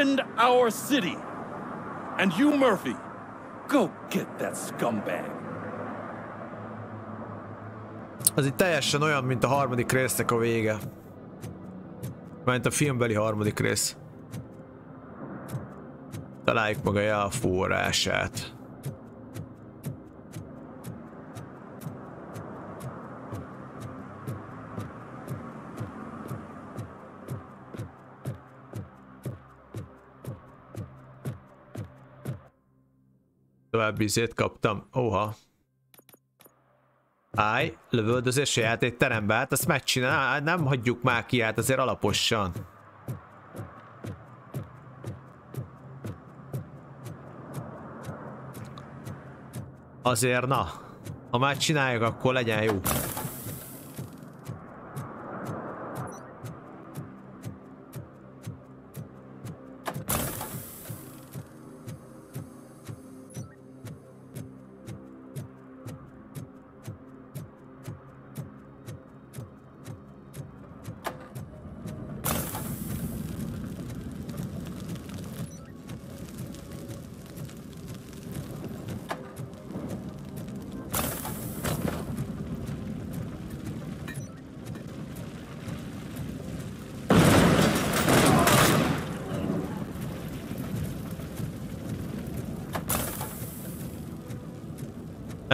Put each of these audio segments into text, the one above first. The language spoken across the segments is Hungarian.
threatened our city. And you, Murphy, go get that scumbag. Az itt teljesen olyan, mint a harmadik résznek a vége. Mint a filmbeli harmadik rész. Találjuk meg a jelforrását. További izét kaptam. Oha. Állj, lövöldözés a játékterembe, hát ezt megcsinál, nem hagyjuk már ki, hát azért alaposan. Azért na, ha már csináljuk, akkor legyen jó.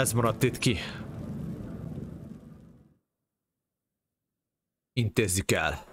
Ez maradt itt ki. Intézzük el.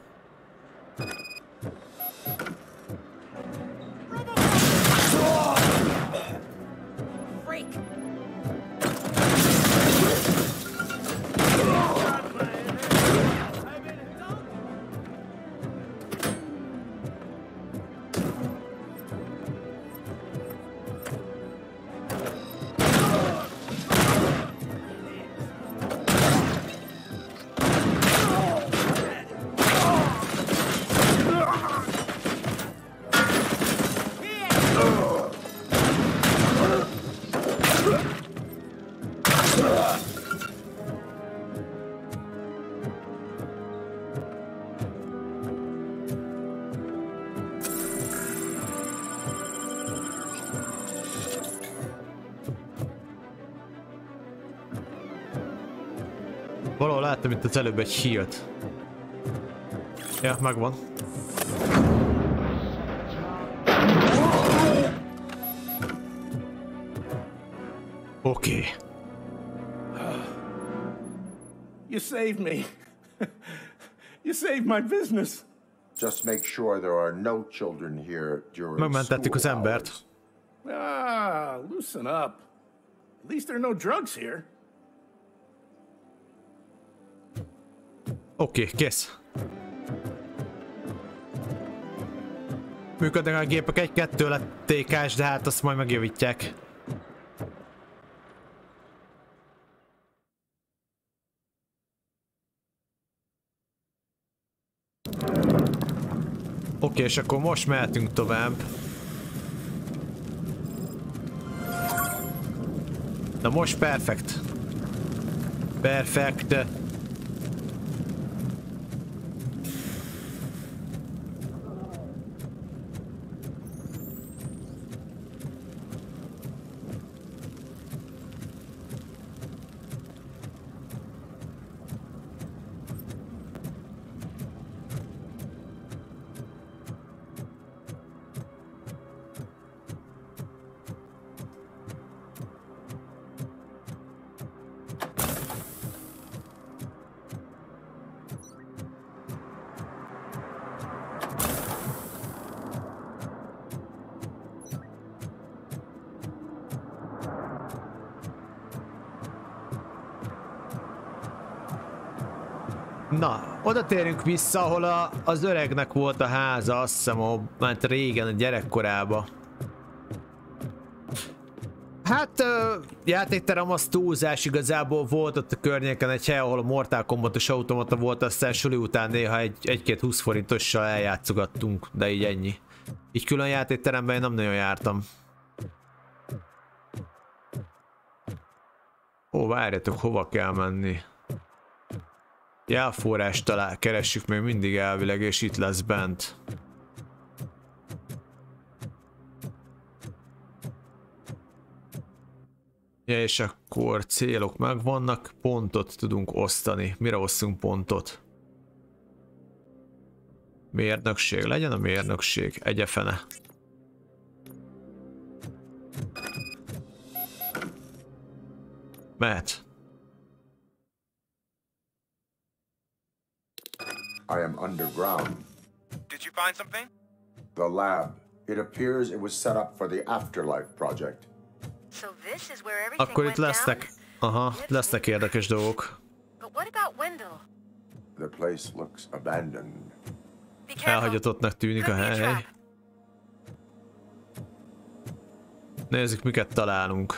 Valahol láttam itt az előbb egy hírt. Ja, megvan. Oké. You saved me. You saved my business. Just make sure there are no children here during Megmentettük az school embert. hours. Ah, loosen up. At least there are no drugs here. Oké, kész. Működnek a gépek, egy-kettő lett TK-s, de hát azt majd megjavítják. Oké, és akkor most mehetünk tovább. Na most perfekt. Perfekt. Na, oda térünk vissza, ahol az öregnek volt a háza, azt hiszem, ment régen, a gyerekkorába. Hát, játékterem az túlzás, igazából volt ott a környéken egy hely, ahol a Mortal Kombat-os automata volt, aztán suli után néha egy-két 20 forintossal eljátszogattunk, de így ennyi. Így külön játékteremben én nem nagyon jártam. Ó, várjatok, hova kell menni? Jelforrást keressük még mindig elvileg, és itt lesz bent. Ja, és akkor célok megvannak, pontot tudunk osztani. Mire osztunk pontot? Mérnökség, legyen a mérnökség, egyefene. Mehet. I am underground. Did you find something? The lab. It appears it was set up for the Afterlife project. So this is where everything Akkor itt went down? lesznek, aha, lesznek érdekes dolgok. But what about Wendell? The place looks abandoned. Be careful. Elhagyatottnak tűnik a Could be a hely. trap. Nézzük, miket találunk.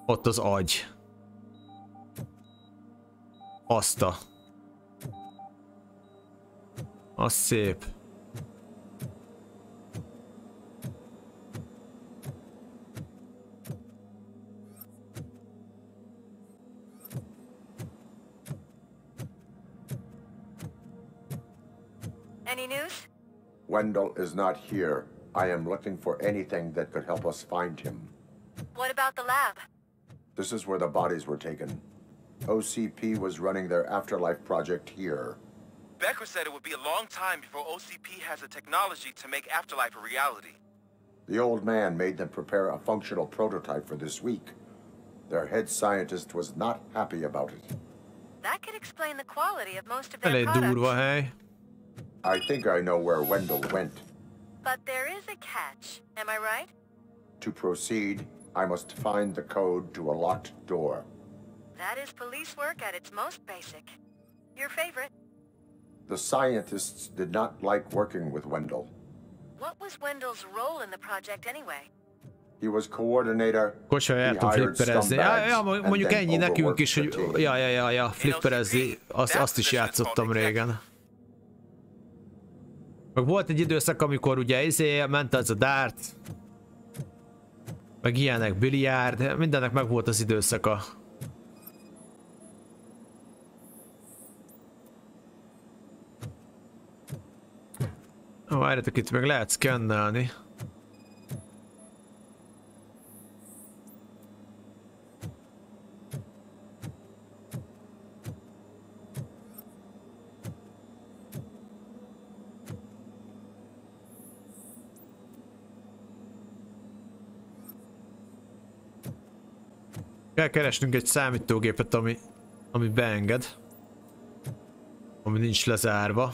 Ott az agy. Azta. Az szép. Any news? Wendell is not here. I am looking for anything that could help us find him. What about the lab? This is where the bodies were taken. OCP was running their Afterlife project here. Becker said it would be a long time before OCP has the technology to make Afterlife a reality. The old man made them prepare a functional prototype for this week. Their head scientist was not happy about it. That could explain the quality of most of their Elég products. durva hely. I think I know where Wendell went. But there is a catch. Am I right? To proceed, I must find the code to a locked door. That is police work at its most basic. Your favorite. The scientists did not like working with Wendell. What was Wendell's role in the project anyway? He was coordinator. Kocsa, He jártunk hired flipperezni. scumbags Ja, and mondjuk then ennyi nekünk overworked is, the hogy... team. Ja, flipperezni. Azt is játszottam régen. Meg volt egy időszak, amikor ugye ment az a dart. Meg ilyenek, biliárd. Mindennek meg volt az időszaka. Várjatok, itt meg lehet szkennelni. Kell keresnünk egy számítógépet, ami beenged. Ami nincs lezárva.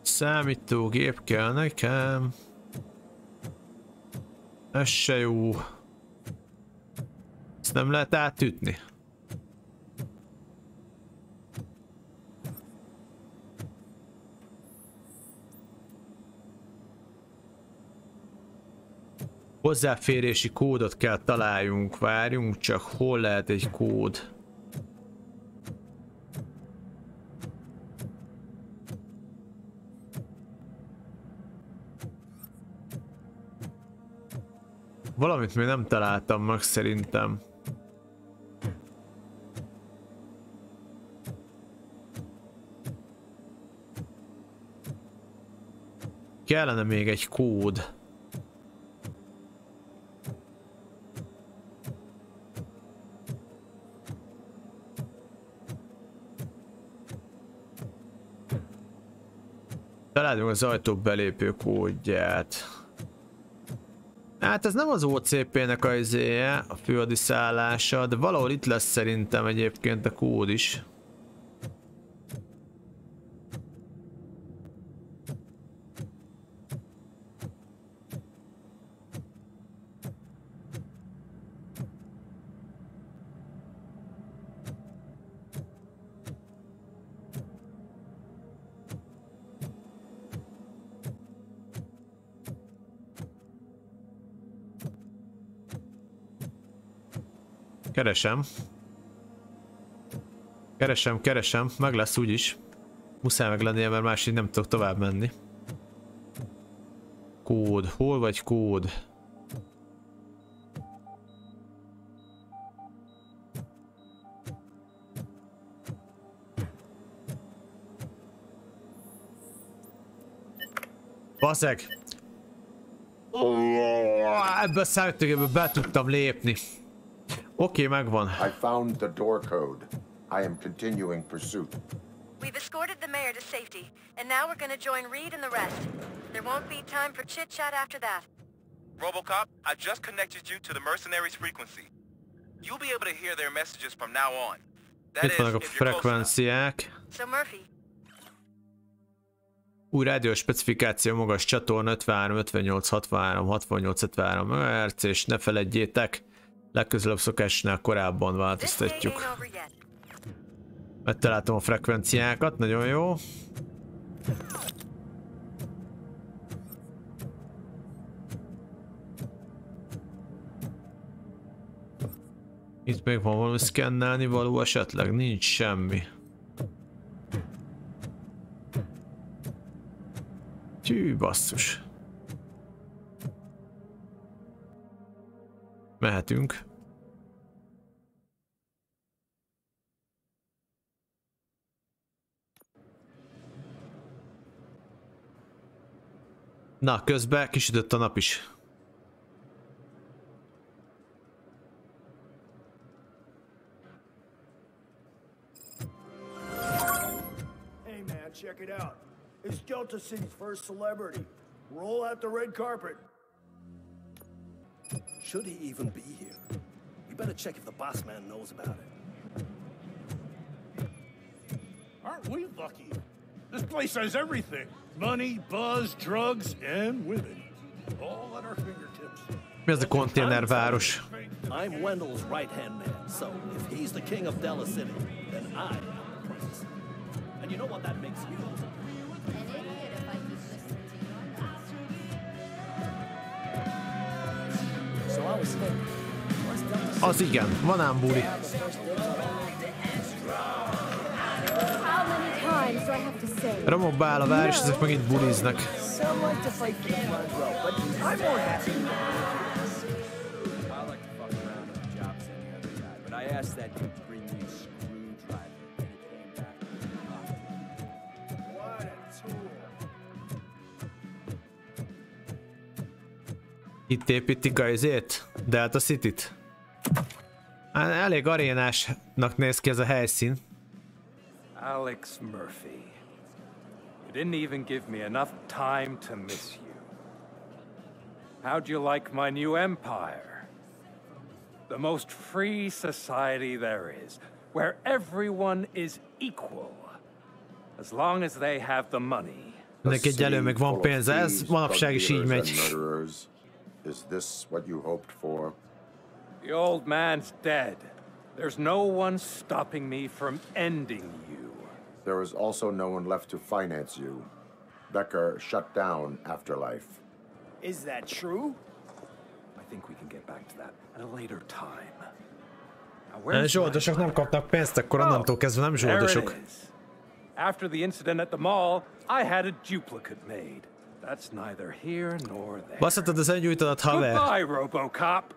Számítógép kell nekem. Ez se jó. Ezt nem lehet átütni. Hozzáférési kódot kell találjunk. Várjunk csak, hol lehet egy kód. Valamit még nem találtam meg szerintem. Kellene még egy kód. Találjunk az ajtó belépő kódját. Hát ez nem az OCP-nek a izéje, a főadiszállása, de valahol itt lesz szerintem egyébként a kód is. Keresem. Keresem. Meg lesz úgyis. Muszáj meg lennie, mert másik nem tudok tovább menni. Kód. Hol vagy kód? Baszeg! Ebbe a számítógépbe be tudtam lépni. Oké, megvan. I found the door code. I am continuing pursuit. We've escorted the mayor to safety, and now we're gonna join Reed and the rest. There won't be time for chit-chat after that. Robocop, I just connected you to the mercenaries' frequency. You'll be able to hear their messages from now on. That Itt is, vannak a if you're close enough. frekvenciák. So Murphy, Új rádiós specifikáció, magas csatorna 53, 58, 63, 68, 73 MHz, és ne feledjétek, legközelebb szokásnál korábban this day változtatjuk. ain't over yet. Megtaláltam a frekvenciákat, nagyon jó. Itt még van valami szkennelni való esetleg? Nincs semmi. Tű, basszus. Mehetünk. Na, közben kisütött a nap is. Hey man, check it out. It's Delta City's first celebrity. Roll out the red carpet. Should he even be here? We better check if the boss man knows about it. Aren't we lucky? This place has everything. Money, buzz, drugs, and women. All at our fingertips. Mi az a konténerváros? I'm Wendell's right-hand man, so if he's the king of Delta City, then I am the prince. And you know what that makes me? So I was thinking, what's Delta City? Az igen, van ám buli. How many times do I have to say? Romokba áll a város, ezek megint buliznak. Some like to fight for the front row, but I'm more happy. I like to fuck around on the jobs than the other guy, but I asked that dude to bring me a screwdriver, and he came back with nothing. What a tool. Itt építik a izét? Delta City-t? Elég arénásnak néz ki ez a helyszín. Alex Murphy. You didn't even give me enough time to miss you. How'd you like my new empire? The most free society there is, where everyone is equal. As long as they have the money. Neki egyelőre meg van pénze, ez manapság is így megy. Is this what you hoped for? The old man's dead. There's no one stopping me from ending you. There is also no one left to finance you. Becker shut down Afterlife. Is that true? I think we can get back to that at a later time. Zsoldosok nem kapnak pénzt, akkor onnantól kezdve nem zsoldosok. After the incident at the mall, I had a duplicate made. That's neither here nor there. Basszatod az öngyújtadat, haver. Goodbye, Robocop.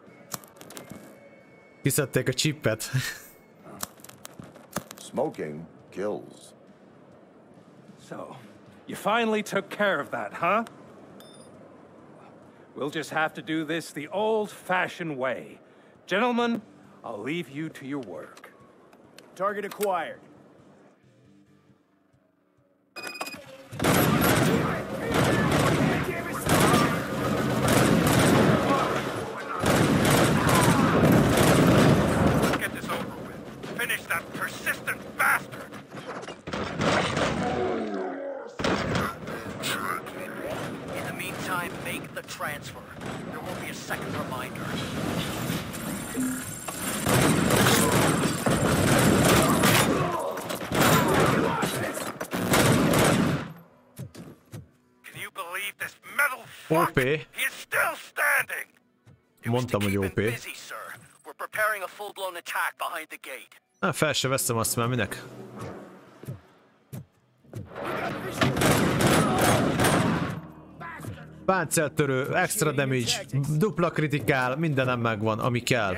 Kiszedték a chipet. Smoking kills. So, you finally took care of that, huh? We'll just have to do this the old-fashioned way. Gentlemen, I'll leave you to your work. Target acquired. Let's get this over with. Finish that persistent bastard! In the meantime, make the transfer. There won't be a second reminder. Can you believe this metal fuck? OP. He is still standing! Mondtam, hogy OP. Busy, sir. We're We're preparing a full-blown attack behind the gate. Fel se veszem azt már, minek? Páncéltörő, extra damage, dupla kritikál, mindenem megvan, ami kell.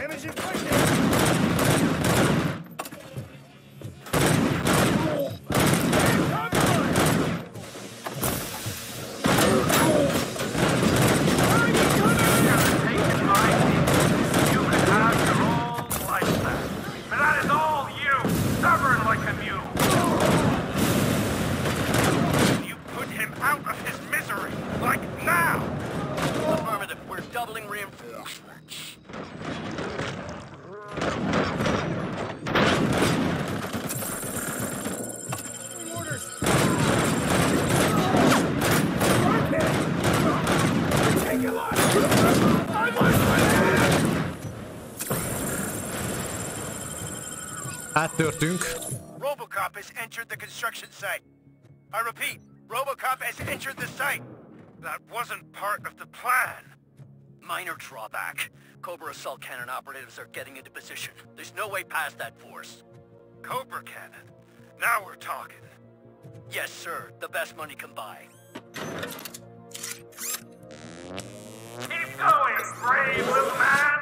Áttörtünk. Robocop has entered the construction site. I repeat, Robocop has entered the site. That wasn't part of the plan. Minor drawback. Cobra assault cannon operatives are getting into position. There's no way past that force. Cobra cannon. Now we're talking. Yes, sir. The best money can buy. Keep going, brave little man.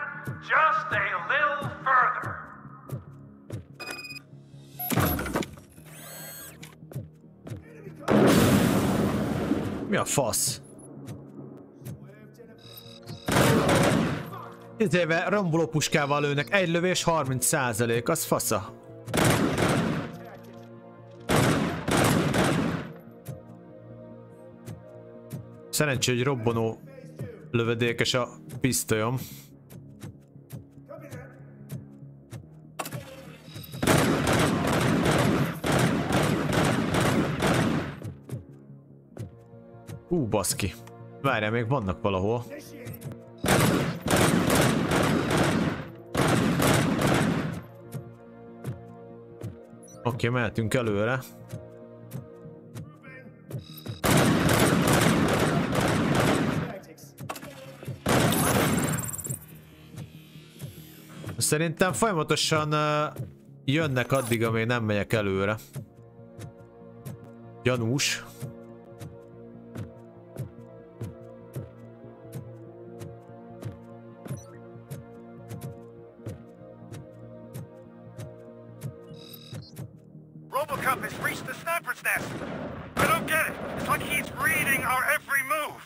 Just a little further. Mi a fasz? Éve romboló puskával lőnek, egy lövés 30%, az fasza. Szerencsé, hogy robbanó lövedékes a pisztolyom. Baszki. Várjál, még vannak valahol. Oké, mehetünk előre. Szerintem folyamatosan jönnek addig, amíg nem megyek előre. Gyanús. Robocop has reached the sniper's nest. I don't get it. It's like he's reading our every move.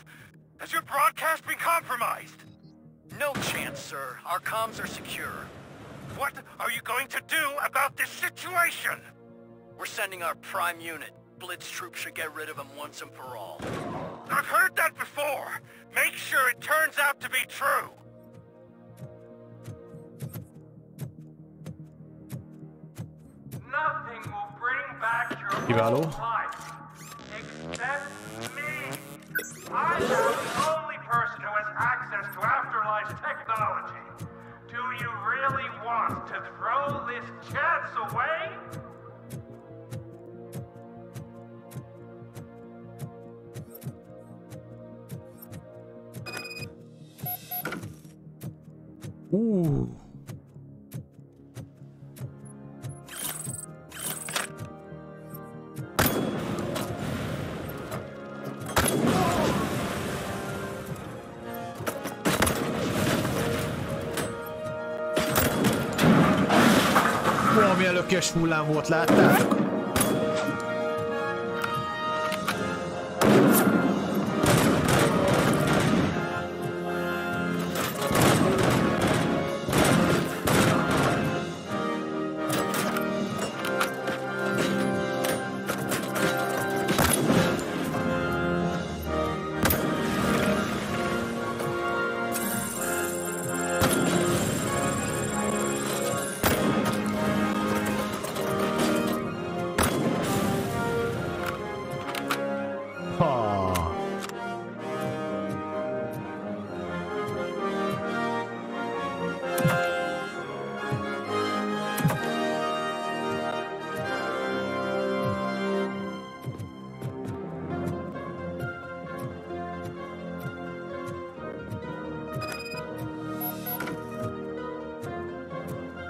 Has your broadcast been compromised? No chance, sir. Our comms are secure. What are you going to do about this situation? We're sending our prime unit. Blitz troops should get rid of him once and for all. I've heard that before. Make sure it turns out to be true. Nothing will bring back your Kiváló. old life. Except me. I am the only person who has access to afterlife technology. Do you really want to throw this chance away? Milyen lökés hullám volt, láttátok?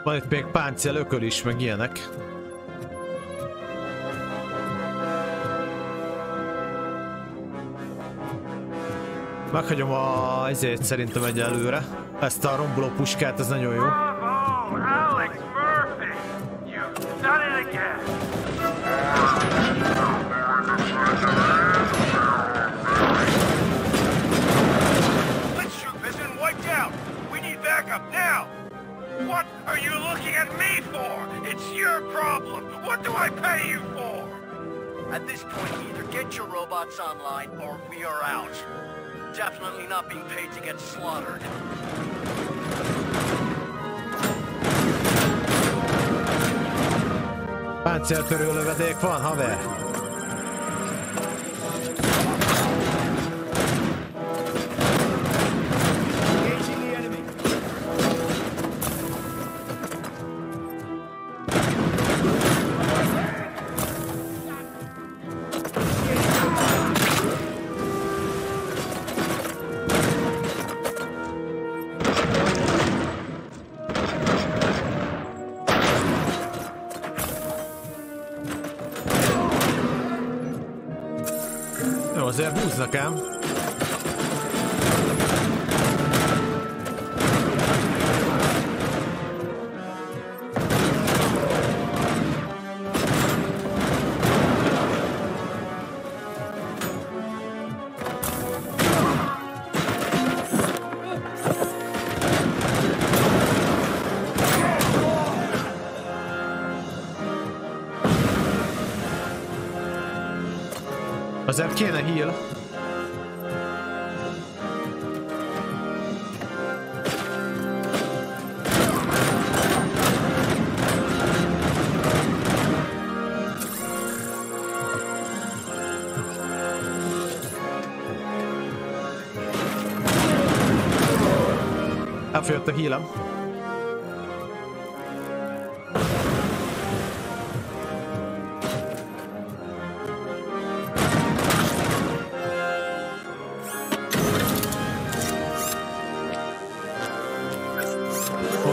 Van itt még páncél, ököl is, meg ilyenek. Meghagyom ezért szerintem egyelőre. Ezt a romboló puskát, ez nagyon jó. Bravo, Alex Murphy! You've done it again! Let's shoot this and wiped out! We need backup now! What are you looking at me for? It's your problem! What do I pay you for? At this point, either get your robots online or we are out. Definitely not being paid to get slaughtered. Páncéltörő lövedék van, haver! Azért húznak ám. Azért kéne heal. Elfogyott a healem.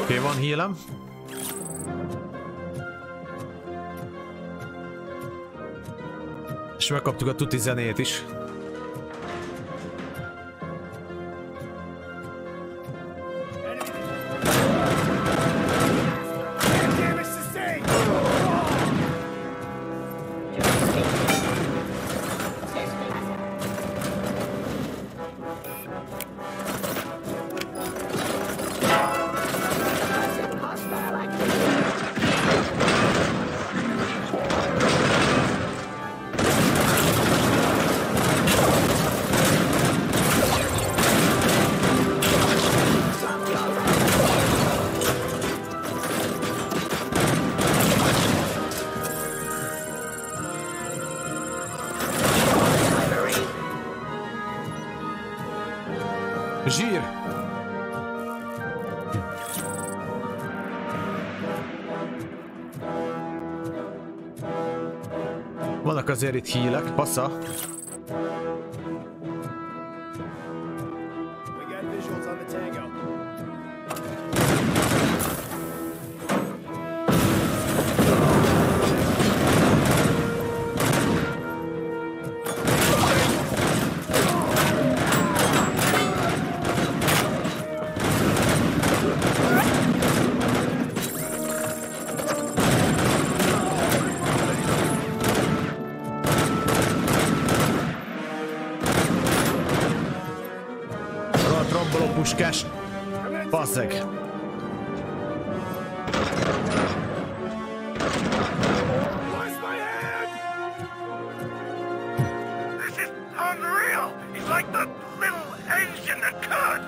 Oké, van healem. És megkaptuk a tuti zenét is. Zsír! Vannak azért itt hílek, passza. Puskás. Basszeg. This is unreal! He's like the little engine that could!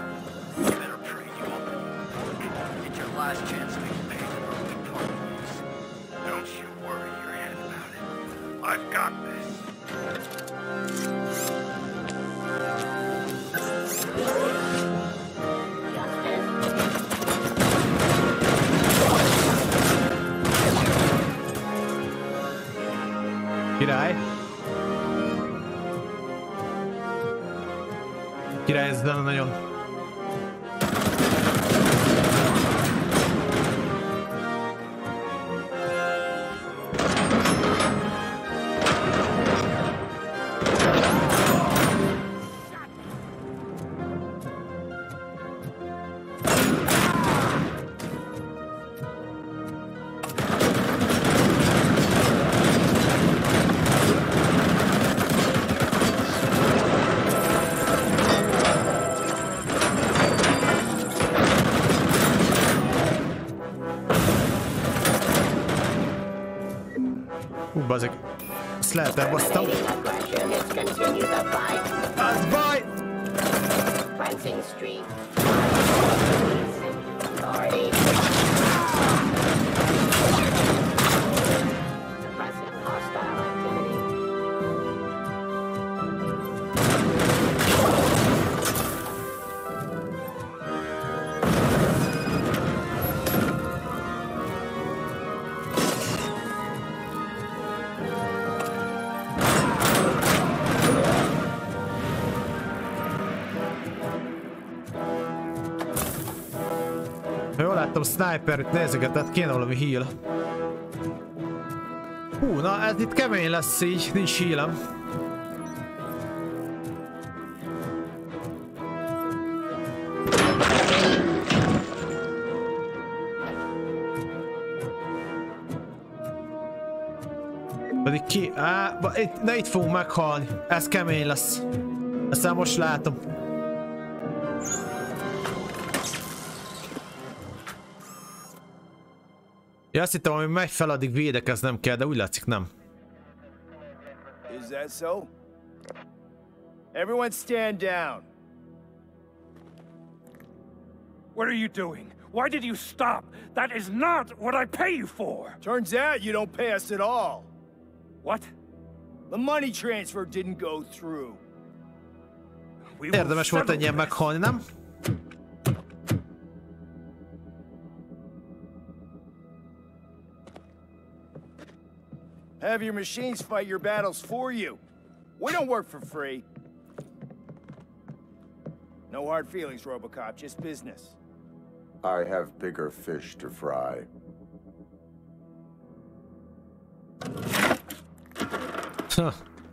You better pray you open. It's your last chance to make pay the early parties. Don't you worry your head about it. I've got this. Király. Király, ez nagyon... bazeg. Ezt lehet elbasztam. Az baj! Jól láttam, sniper itt nézegetett, kéne valami heal. Hú, na ez itt kemény lesz így, nincs healem. Pedig ki? Na itt fogunk meghalni, ez kemény lesz. Ezt most látom. Ja, azt hittem, hogy megy fel, addig védekeznem kell, de úgy látszik nem. Is that so? Everyone stand down. What are you doing? Why did you stop? That is not what I pay you for! Turns out you don't pay us at all. What? The money transfer didn't go through. Érdemes volt ennyien meghalni, nem? Have your machines fight your battles for you. We don't work for free. No hard feelings, Robocop, just business. I have bigger fish to fry.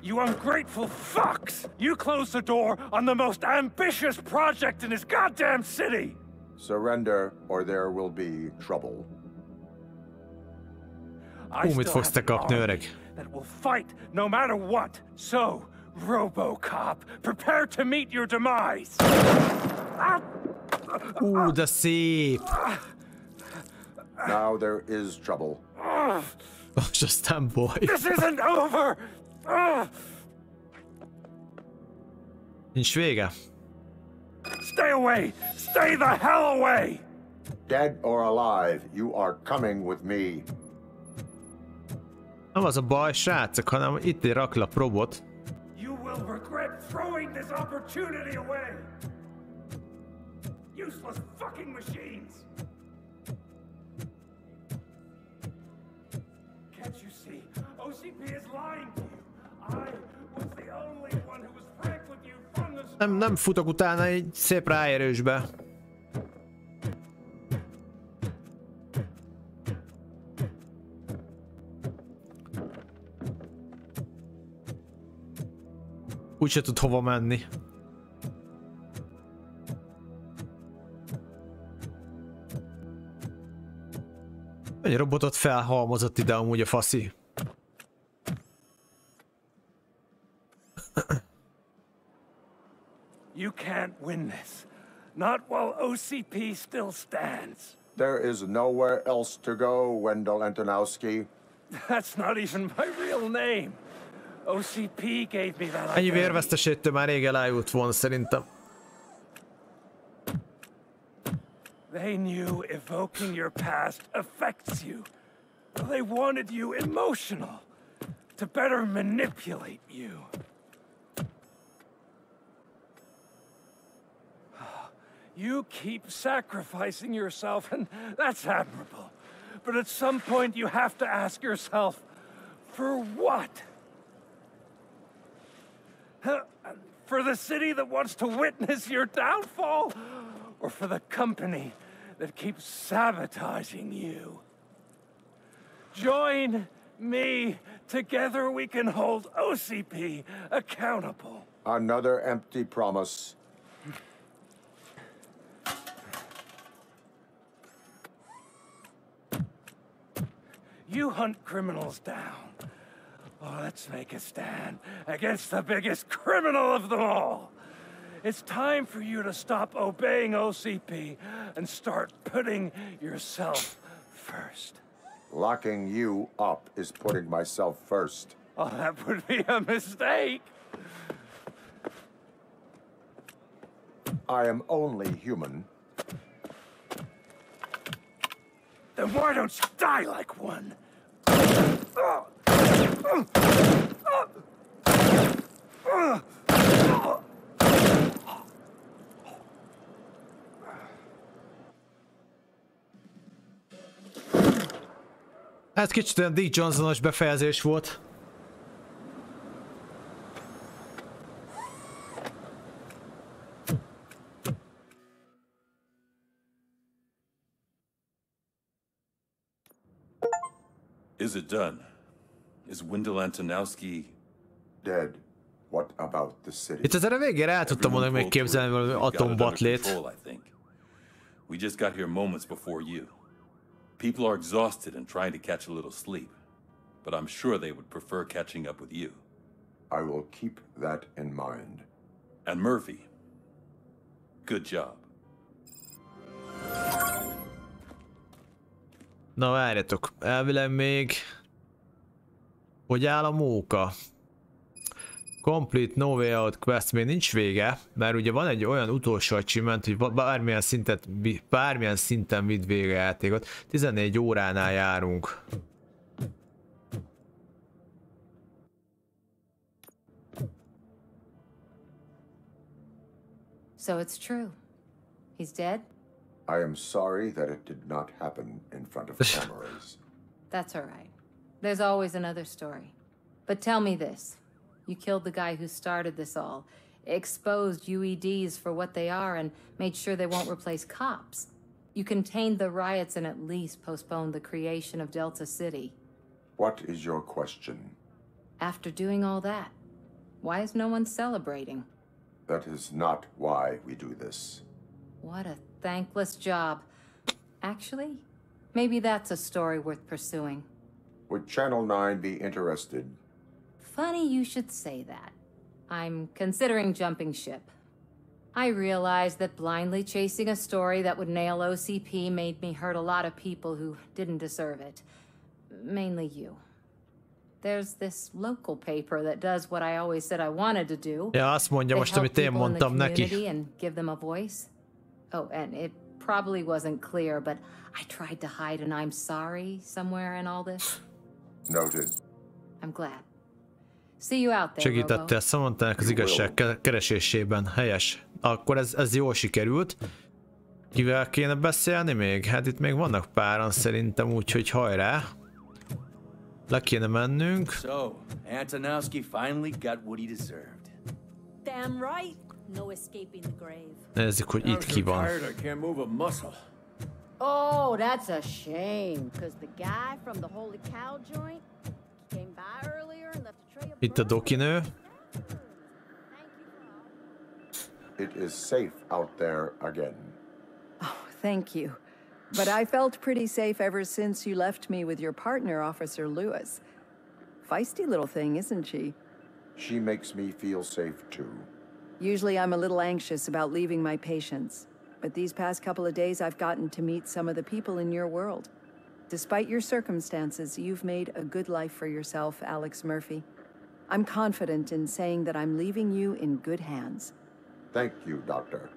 You ungrateful fucks! You closed the door on the most ambitious project in this goddamn city! Surrender, or there will be trouble. Mit fogsz te kapni, öreg? That will fight no matter what. So, Robocop, prepare to meet your demise. De szép. Now there is trouble. Aztán baj. This isn't over. Nincs vége. Stay away. Stay the hell away. Dead or alive, you are coming with me. Nem az a baj, srácok, hanem itt raklap robot. You will regret throwing this opportunity away. Useless fucking machines. Can't you see? OCP is lying to you. I was the only one who was frank with you from the start. Nem futok utána egy szép ráérősbe. Úgyse tud hova menni. Egy robotot felhalmozott ide amúgy a faszi. You can't win this. Not while OCP still stands. There is nowhere else to go, Wendell Antonowski. That's not even my real name. OCP gave me that. Ennyi vérveszteségtől már rég elájult volna szerintem. They knew evoking your past affects you. They wanted you emotional to better manipulate you. You keep sacrificing yourself, and that's admirable. But at some point you have to ask yourself, for what? For the city that wants to witness your downfall? Or for the company that keeps sabotaging you? Join me. Together we can hold OCP accountable. Another empty promise. You hunt criminals down. Oh, let's make a stand against the biggest criminal of them all. It's time for you to stop obeying OCP and start putting yourself first. Locking you up is putting myself first. Oh, that would be a mistake. I am only human. Then why don't you die like one? Ez kicsit olyan Dick Johnson-os befejezés volt. Is it done? Is Wendell Antonowski dead? What about the city? Itt azért a végére el tudtam volna még képzelni valami atombatlét. We just got here moments before you. People are exhausted and trying to catch a little sleep, but I'm sure they would prefer catching up with you. I will keep that in mind. And Murphy, good job. Na várjatok, elvileg még... Hogy áll a móka? Complete No Way Out Quest még nincs vége, mert ugye van egy olyan utolsó achievement, hogy bármilyen szinten vidd vége a játékot. 14 óránál járunk. So it's true. He's dead? I am sorry that it did not happen in front of cameras. That's all right. There's always another story. But tell me this. You killed the guy who started this all, exposed UEDs for what they are, and made sure they won't replace cops. You contained the riots and at least postponed the creation of Delta City. What is your question? After doing all that, why is no one celebrating? That is not why we do this. What a thankless job. Actually, maybe that's a story worth pursuing. Would Channel 9 be interested? Funny you should say that. I'm considering jumping ship. I realized that blindly chasing a story that would nail OCP made me hurt a lot of people who didn't deserve it. Mainly you. There's this local paper that does what I always said I wanted to do. Ja, azt mondja most, amit én mondtam neki. And give them a voice. Oh, and it probably wasn't clear, but I tried to hide an I'm sorry somewhere in all this. Noted. I'm glad. See you out there, Segítettél Samanthának az igazság keresésében. Helyes. Akkor ez jól sikerült. Kivel kéne beszélni még? Hát itt még vannak páran szerintem, úgyhogy hajrá. Le kéne mennünk. So, Antonowski finally got what he deserved. Damn right. No escaping the grave. Nézzük, hogy itt ki van. Oh, that's a shame. Because the guy from the Holy Cow joint came by earlier and left a tray of Itt a dokinő. It is safe out there again. Oh, thank you. But I felt pretty safe ever since you left me with your partner, Officer Lewis. Feisty little thing, isn't she? She makes me feel safe too. Usually I'm a little anxious about leaving my patients, but these past couple of days I've gotten to meet some of the people in your world. Despite your circumstances, you've made a good life for yourself, Alex Murphy. I'm confident in saying that I'm leaving you in good hands. Thank you, Doctor.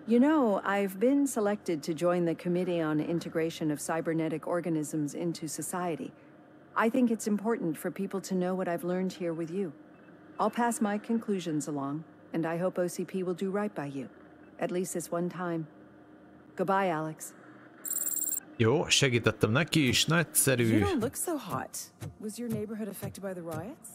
You know, I've been selected to join the Committee on Integration of Cybernetic Organisms into Society. I think it's important for people to know what I've learned here with you. I'll pass my conclusions along, and I hope OCP will do right by you. At least this one time. Goodbye, Alex. Jó, segítettem neki is, nagyszerű. You don't look so hot. Was your neighborhood affected by the riots?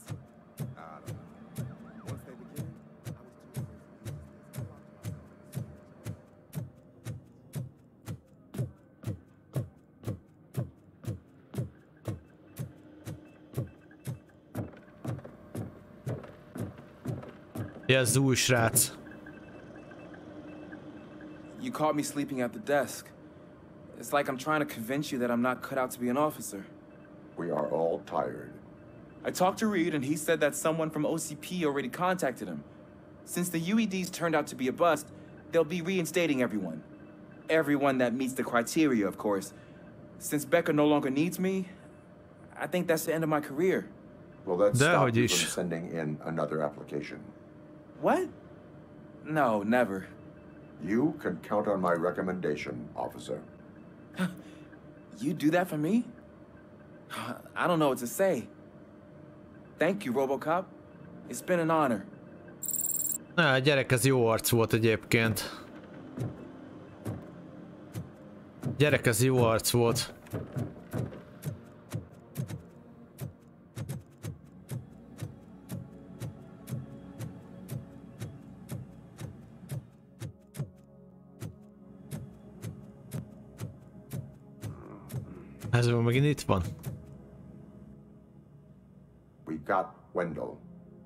Ez új srác. You caught me sleeping at the desk. It's like I'm trying to convince you that I'm not cut out to be an officer. We are all tired. I talked to Reed and he said that someone from OCP already contacted him. Since the UEDs turned out to be a bust, they'll be reinstating everyone. Everyone that meets the criteria, of course. Since Becca no longer needs me, I think that's the end of my career. Will that stop you from sending in another application? What? No, never. You can count on my recommendation, officer. You do that for me? I don't know what to say. Thank you, Robocop. It's been an honor. Na, gyerek, ez jó arc volt egyébként. Gyerek, ez jó arc volt. Ez megint itt van. We got Wendell.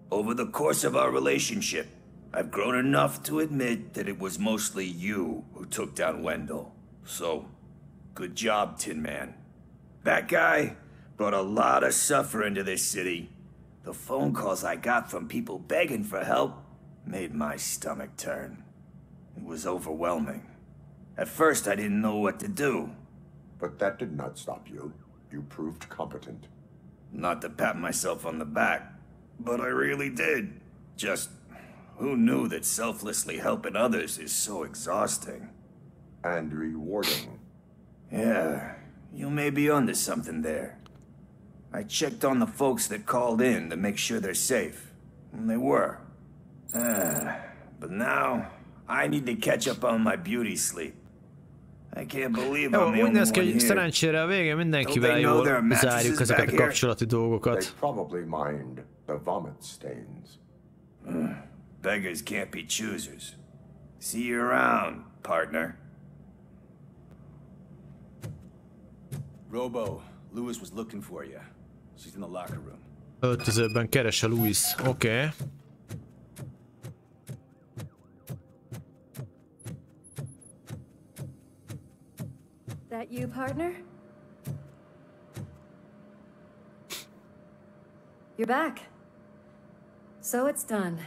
Over the course of our relationship, I've grown enough to admit that it was mostly you who took down Wendell. So, good job, Tin Man. That guy brought a lot of suffering to this city. The phone calls I got from people begging for help made my stomach turn. It was overwhelming. At first, I didn't know what to do. But that did not stop you. You proved competent. Not to pat myself on the back, but I really did. Just, who knew that selflessly helping others is so exhausting? And rewarding. Yeah, you may be onto something there. I checked on the folks that called in to make sure they're safe, and they were. But now, I need to catch up on my beauty sleep. I can't believe I'm the only one here. Szerencsére a végén mindenkivel jól zárjuk ezeket a kapcsolati dolgokat. They probably mind the vomit stains. Beggars can't be choosers. See you around, partner. Robo, Lewis was looking for you. She's in the locker room. Öltözőben keres a Louis. Oké. That you, partner? You're back. So it's done.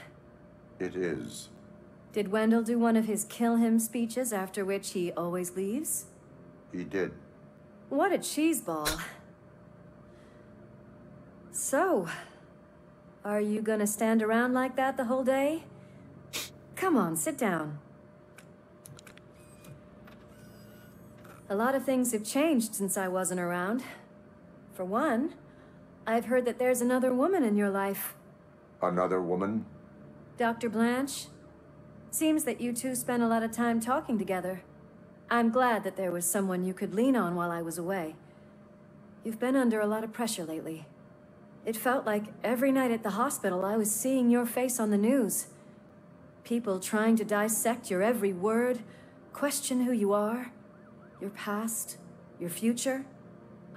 It is. Did Wendell do one of his kill him speeches after which he always leaves? He did. What a cheeseball. So, are you gonna stand around like that the whole day? Come on, sit down. A lot of things have changed since I wasn't around. For one, I've heard that there's another woman in your life. Another woman? Dr. Blanche. Seems that you two spent a lot of time talking together. I'm glad that there was someone you could lean on while I was away. You've been under a lot of pressure lately. It felt like every night at the hospital I was seeing your face on the news. People trying to dissect your every word, question who you are, your past, your future.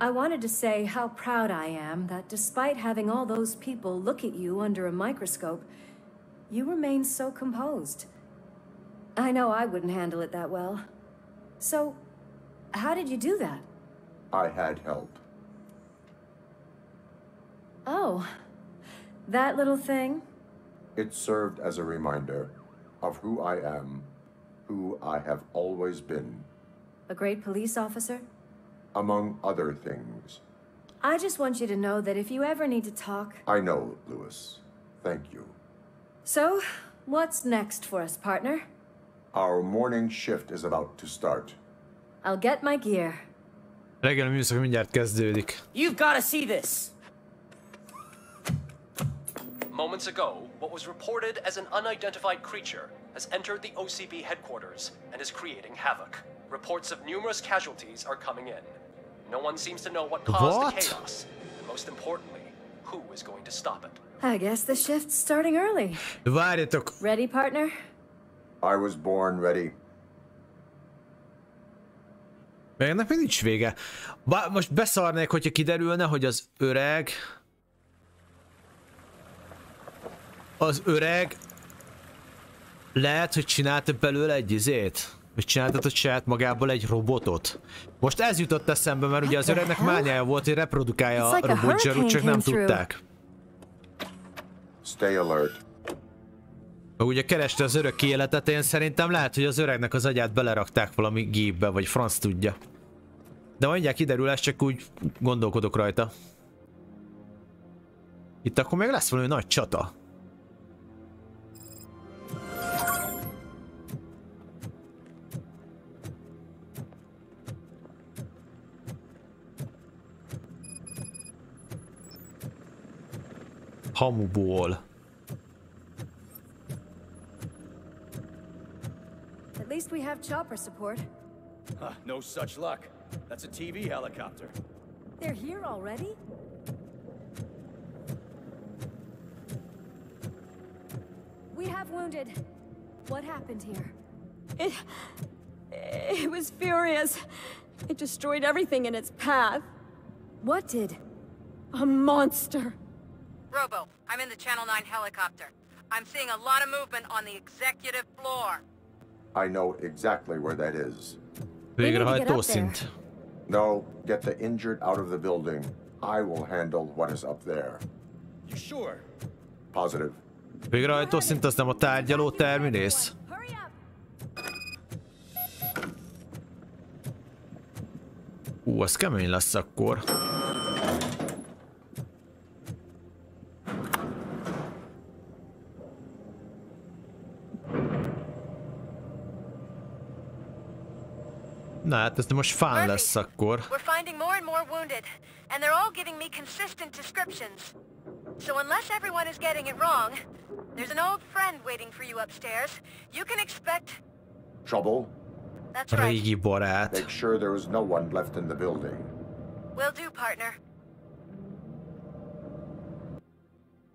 I wanted to say how proud I am that despite having all those people look at you under a microscope, you remain so composed. I know I wouldn't handle it that well. So, how did you do that? I had help. Oh, that little thing? It served as a reminder of who I am, who I have always been. A great police officer? Among other things. I just want you to know that if you ever need to talk... I know, Lewis. Thank you. So, what's next for us, partner? Our morning shift is about to start. I'll get my gear. Reggel műszak mindjárt kezdődik. You've got to see this! Moments ago, what was reported as an unidentified creature has entered the OCB headquarters and is creating havoc. Reports of numerous casualties are coming in. No one seems to know what caused the chaos, and most importantly, who is going to stop it. I guess the shift's starting early. Várjatok. Ready, partner? I was born ready. Még ennek még nincs vége. Most beszarnék, hogyha kiderülne, hogy az öreg... Az öreg... Lehet, hogy csinálta belőle egy izét? Vagy csináltatott saját magából egy robotot? Most ez jutott eszembe, mert ugye az öregnek mániája volt, hogy reprodukálja a robotzsarút, csak nem tudták. Stay alert. Ugye kereste az örök életet, én szerintem lehet, hogy az öregnek az agyát belerakták valami gépbe, vagy franc tudja. De mindjárt kiderül, ez csak úgy gondolkodok rajta. Itt akkor még lesz valami nagy csata. Hamuból. At least we have chopper support. No such luck. That's a TV helicopter. They're here already? We have wounded. What happened here? It was furious. It destroyed everything in its path. What did? A monster. Robo, I'm in the Channel 9 helicopter. I'm seeing a lot of movement on the executive floor. I know exactly where that is. Végrehajtószint. No, get the injured out of the building. I will handle what is up there. You sure? Positive. Végrehajtószint az nem a tárgyaló terminész. Az kemény lesz akkor. Na hát ez most fán lesz akkor. We're finding more and more wounded, and they're all giving me consistent descriptions. So unless everyone is getting it wrong, there's an old friend waiting for you upstairs. You can expect... Trouble? That's right. Régi barát. Make sure there is no one left in the building. Will do, partner.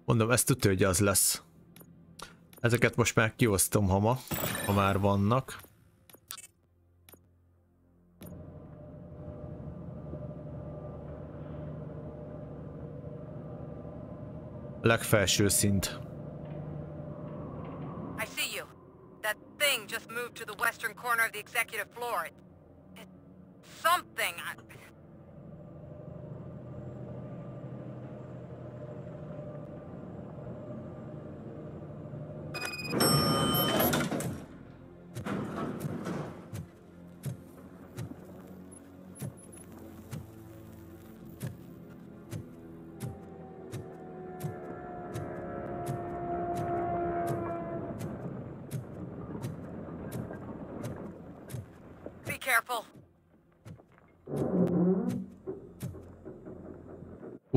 Mondom, ezt tudja, hogy az lesz. Ezeket most már kiosztom, ha már vannak. Legfelső szint. I see you. That thing just moved to the western corner of the executive floor. It's something.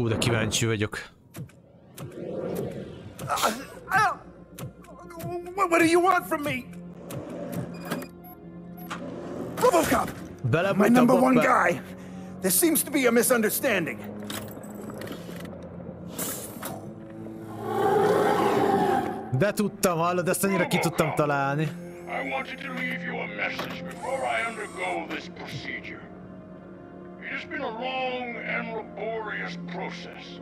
De kíváncsi vagyok. What do you want from me? Robocop! My number one guy. There seems to be a misunderstanding. De tudtam, hallod, ezt annyira ki tudtam találni. I wanted to leave you a message before I undergo this procedure. It has been a long and laborious process,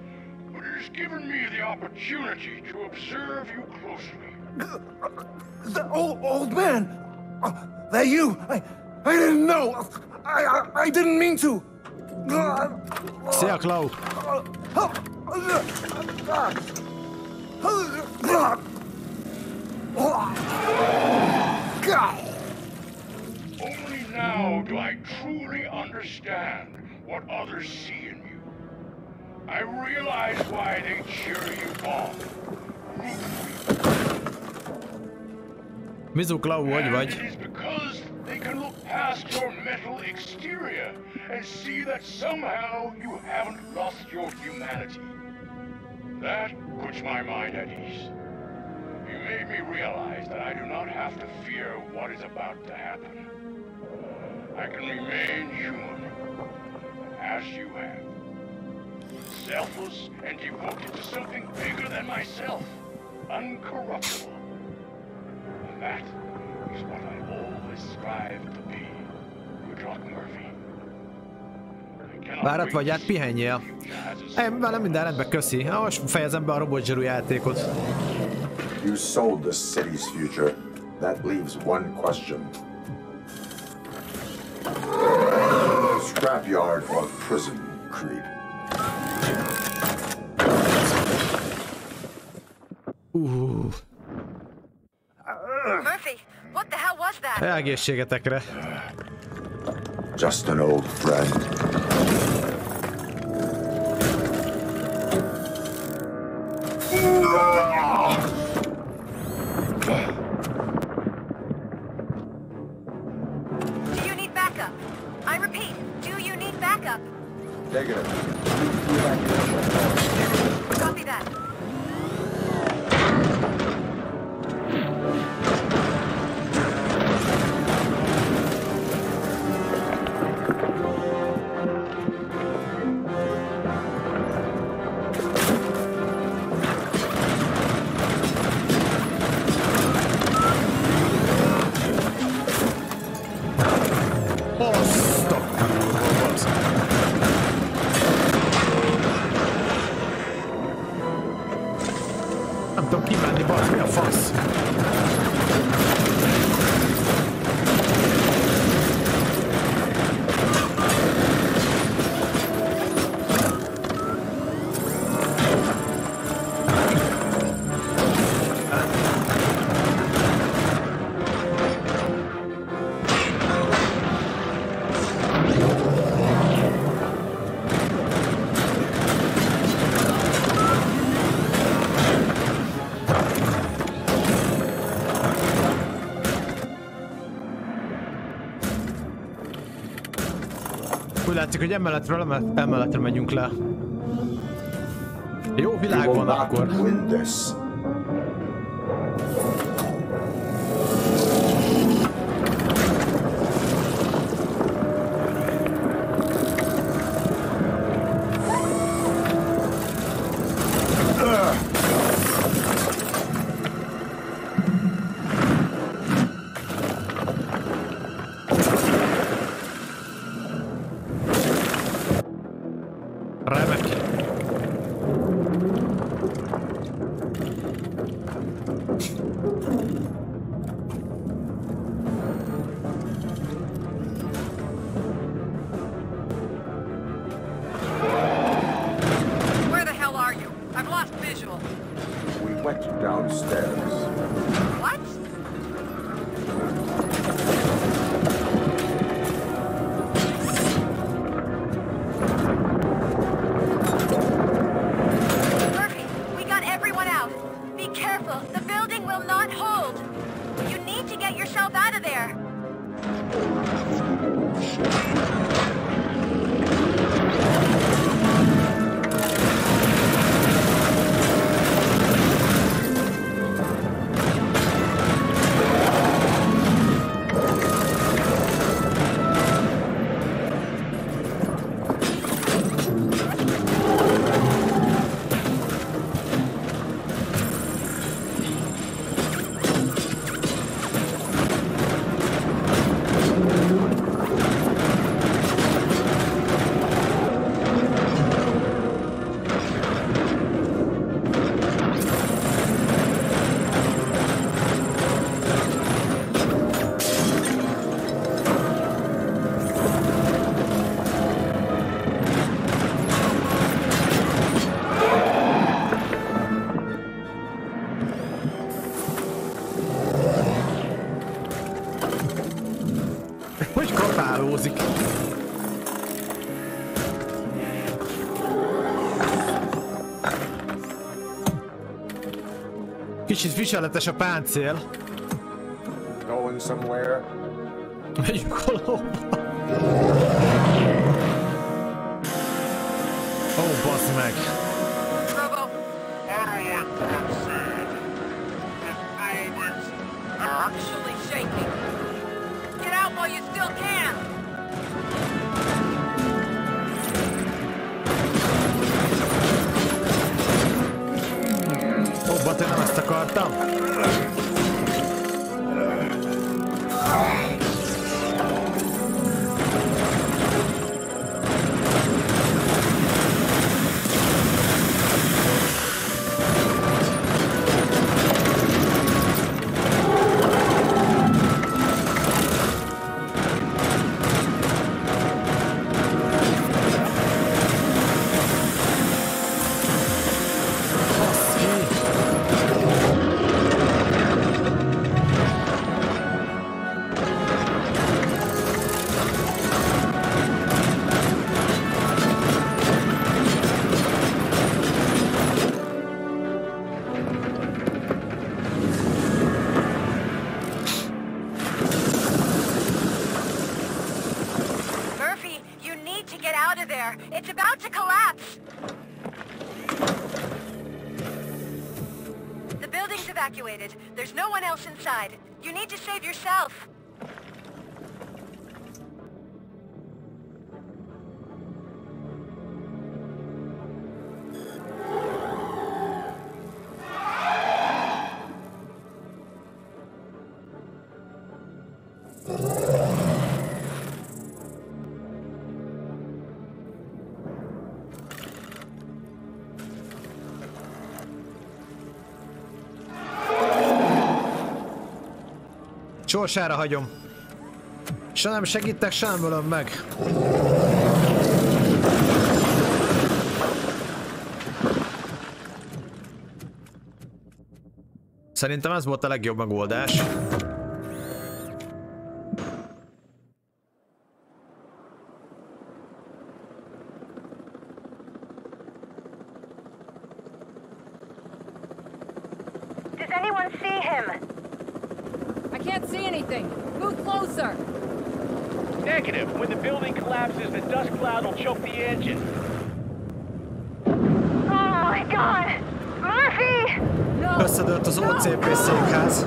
but it has given me the opportunity to observe you closely. The old man! That you? I didn't know! I didn't mean to! Szia, Klau! Only now do I truly understand what others see in you. I realize why they cheer you on. Mizu, Klau, hogy vagy? It is because they can look past your metal exterior and see that somehow you haven't lost your humanity. That puts my mind at ease. You made me realize that I do not have to fear what is about to happen. I can remain human, as you have. Selfless and devoted to something bigger than myself. Uncorruptible. And that is what I always strive to be. Good luck, Murphy. Várat vagy, hát pihenjél. Velem minden rendben, köszi. Most fejezem be a robotzsarú játékot. You sold the city's future. That leaves one question. Scrapyard or prison, creep? Murphy, what the hell was that? Egészségetekre. Just an old friend. Repeat, do you need backup? Negative. Copy that. Úgy látszik, hogy emelletre megyünk le. Jó világ van akkor. Kicsit viseletes a páncél. Going somewhere? Megyünk valahova. Ó, bassz meg. Robo, actually shaking. Get out while you still can. Te nem ezt akartam? out of there. It's about to collapse. The building's evacuated. There's no one else inside. You need to save yourself. Sorsára hagyom. Se nem segítek, se nem ölöm meg. Szerintem ez volt a legjobb megoldás. Does anyone see him? I can't see anything. Move closer. Negative. When the building collapses, the dust cloud will choke the engine. Oh my god! Murphy! No! Összedőlt az OCP székház.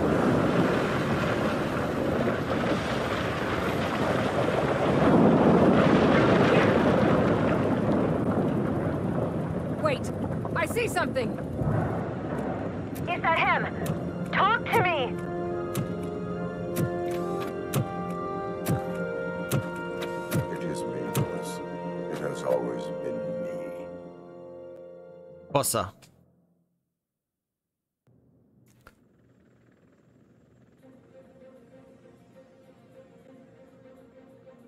Wait! I see something! Is that him? Talk to me! Always been me. Passza.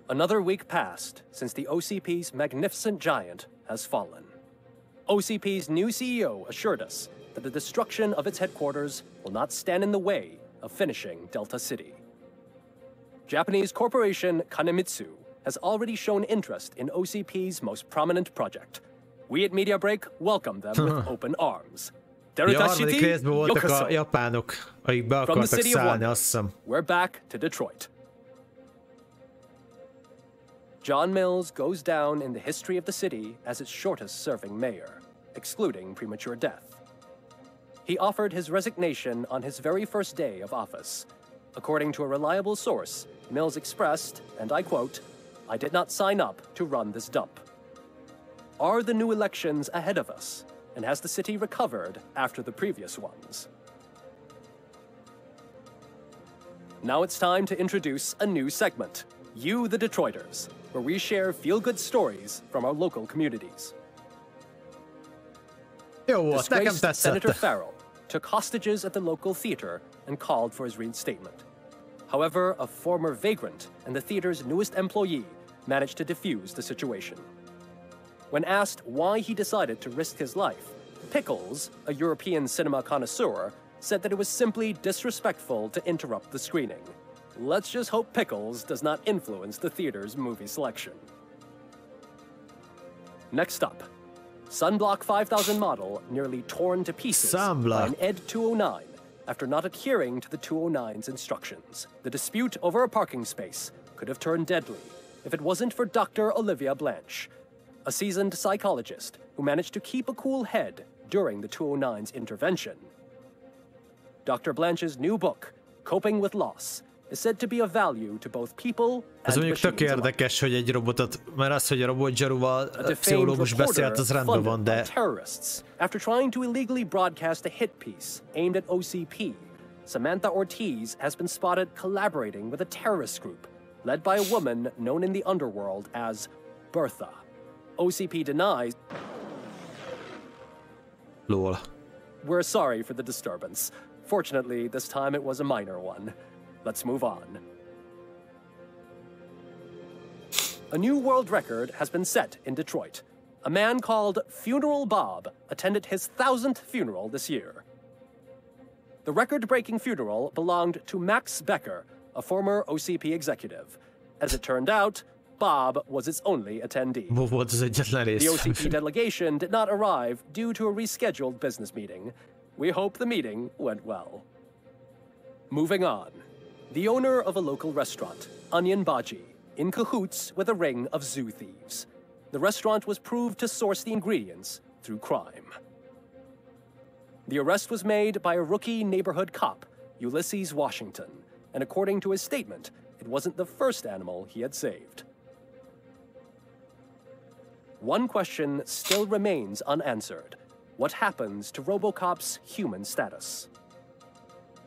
Another week passed since the OCP's magnificent giant has fallen. OCP's new CEO assured us that the destruction of its headquarters will not stand in the way of finishing Delta City. Japanese corporation Kanemitsu has already shown interest in OCP's most prominent project. We at Media Break welcome them with open arms. Ja, harmadik részben voltak a japánok, akik be akartak szállni, azt hiszem. We're back to Detroit. John Mills goes down in the history of the city as its shortest-serving mayor, excluding premature death. He offered his resignation on his very first day of office. According to a reliable source, Mills expressed, and I quote, "I did not sign up to run this dump." Are the new elections ahead of us? And has the city recovered after the previous ones? Now it's time to introduce a new segment, You the Detroiters, where we share feel-good stories from our local communities. Disgraced Senator Farrell took hostages at the local theater and called for his reinstatement. However, a former vagrant and the theater's newest employee managed to defuse the situation. When asked why he decided to risk his life, Pickles, a European cinema connoisseur, said that it was simply disrespectful to interrupt the screening. Let's just hope Pickles does not influence the theater's movie selection. Next up, Sunblock 5000 model nearly torn to pieces by an ED 209 after not adhering to the 209's instructions. The dispute over a parking space could have turned deadly if it wasn't for Dr. Olivia Blanche, a seasoned psychologist who managed to keep a cool head during the 209's intervention. Dr. Blanche's new book, Coping with Loss, is said to be of value to both people Ez mondjuk tök érdekes, hogy egy robotot, mert az, hogy a robotzsaruval pszichológus beszélt, az rendben van, de... Terrorists, after trying to illegally broadcast a hit piece aimed at OCP, Samantha Ortiz has been spotted collaborating with a terrorist group led by a woman known in the underworld as Bertha. OCP denies... Lol. We're sorry for the disturbance. Fortunately, this time it was a minor one. Let's move on. A new world record has been set in Detroit. A man called Funeral Bob attended his 1000th funeral this year. The record-breaking funeral belonged to Max Becker, a former OCP executive. As it turned out, Bob was its only attendee. The OCP delegation did not arrive due to a rescheduled business meeting. We hope the meeting went well. Moving on. The owner of a local restaurant, Onion Baji, in cahoots with a ring of zoo thieves. the restaurant was proved to source the ingredients through crime. The arrest was made by a rookie neighborhood cop, Ulysses Washington, and according to his statement, it wasn't the first animal he had saved. One question still remains unanswered. What happens to Robocop's human status?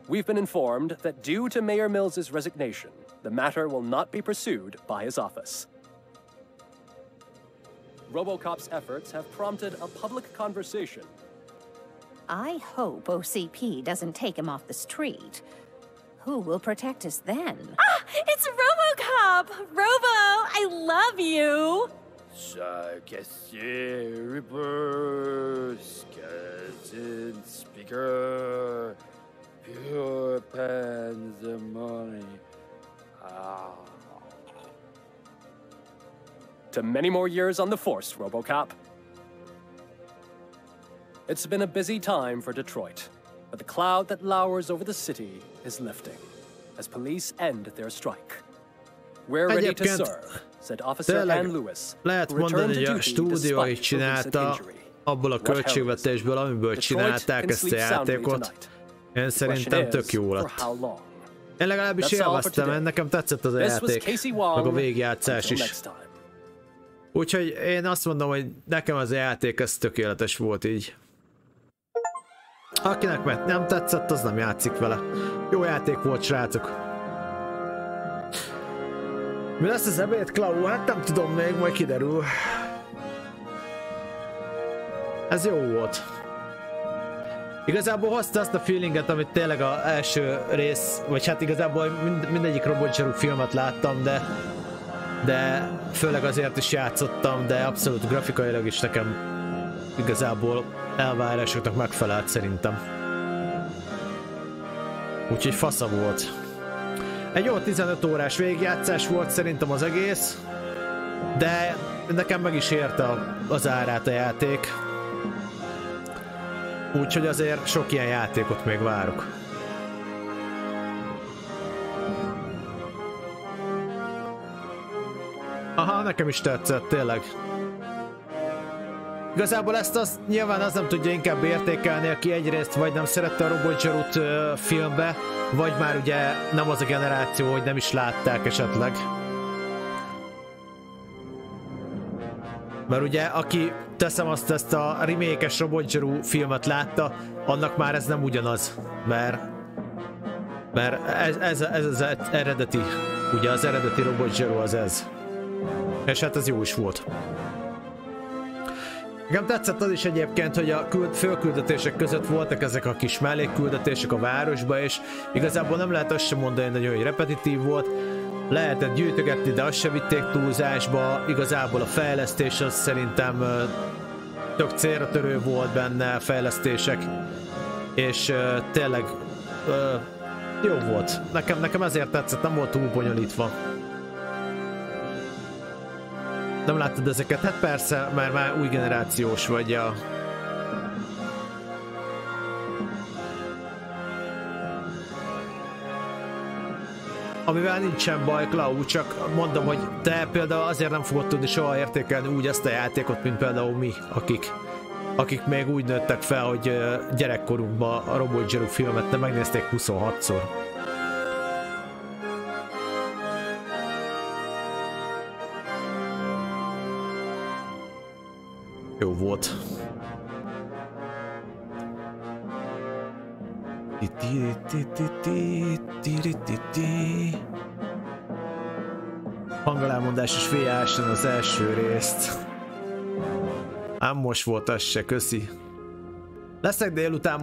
We've been informed that due to Mayor Mills's resignation, the matter will not be pursued by his office. Robocop's efforts have prompted a public conversation. I hope OCP doesn't take him off the street. Who will protect us then? Ah! It's Robocop! Robo, I love you! Speaker, pure pandemonium. To many more years on the force, Robocop. It's been a busy time for Detroit, but the cloud that lowers over the city is lifting as police end their strike. We're ready to serve, said Officer Ann Lewis. Lehet mondani, hogy a stúdió így csinálta, abból a költségvetésből, amiből csinálták ezt a játékot. Én szerintem tök jó lett. Én legalábbis élveztem, nekem tetszett az a játék, meg a végigjátszás is. Úgyhogy én azt mondom, hogy nekem az a játék ez tökéletes volt így. Akinek meg nem tetszett, az nem játszik vele. Jó játék volt, srácok. Mi lesz az ebéd, Klau? Hát nem tudom még, majd kiderül. Ez jó volt. Igazából hozta azt a feelinget, amit tényleg az első rész, vagy hát igazából mindegyik Robot Zero filmet láttam, de főleg azért is játszottam, de abszolút grafikailag is nekem igazából elvárásoknak megfelelt szerintem. Úgyhogy fasza volt. Egy jó 15 órás végigjátszás volt szerintem az egész, de nekem meg is érte az árát a játék. Úgyhogy azért sok ilyen játékot még várok. Aha, nekem is tetszett, tényleg. Igazából ezt nyilván az nem tudja inkább értékelni, aki egyrészt vagy nem szerette a Robot Zero-t filmbe, vagy már ugye nem az a generáció, hogy nem is látták esetleg. Mert ugye aki teszem azt ezt a remake-es Robot Zero filmet látta, annak már ez nem ugyanaz, mert ez az eredeti, ugye az eredeti Robot Zero az ez. És hát ez jó is volt. Nekem tetszett az is egyébként, hogy a főküldetések között voltak ezek a kis mellékküldetések a városba, és igazából nem lehet azt sem mondani, hogy nagyon repetitív volt. Lehetett gyűjtögetni, de azt se vitték túlzásba. Igazából a fejlesztés az szerintem tök célra törő volt benne, a fejlesztések. És tényleg jó volt. Nekem ezért tetszett, nem volt túl bonyolítva. Nem láttad ezeket? Hát persze, mert már új generációs vagy a... Amivel nincsen baj, Klau, csak mondom, hogy te például azért nem fogod tudni soha értékelni úgy ezt a játékot, mint például mi, akik még úgy nőttek fel, hogy gyerekkorunkban a Robot Zero filmet nem megnézték 26-szor. Jó volt. Hangalámondásos VA-sen az első részt. Ám most volt az se, köszi. Leszek délután